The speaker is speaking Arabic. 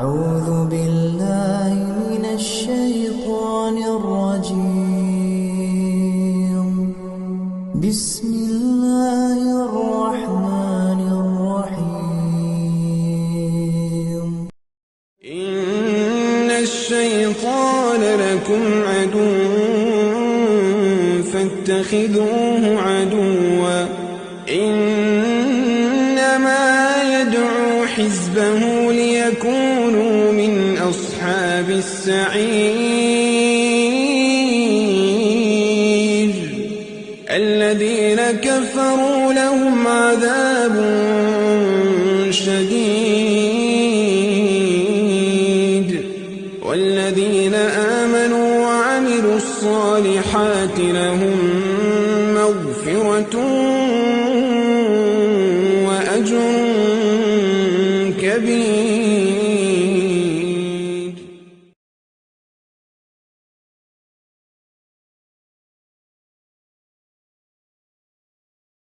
أعوذ بالله من الشيطان الرجيم. بسم الله الرحمن الرحيم. إن الشيطان لكم عدو فاتخذوه عدوا إنما يدعو حزبه ليكونوا من أصحاب السعير الذين كفروا لهم عذاب شديد والذين آمنوا وعملوا الصالحات لهم مغفرة وأجر كبير.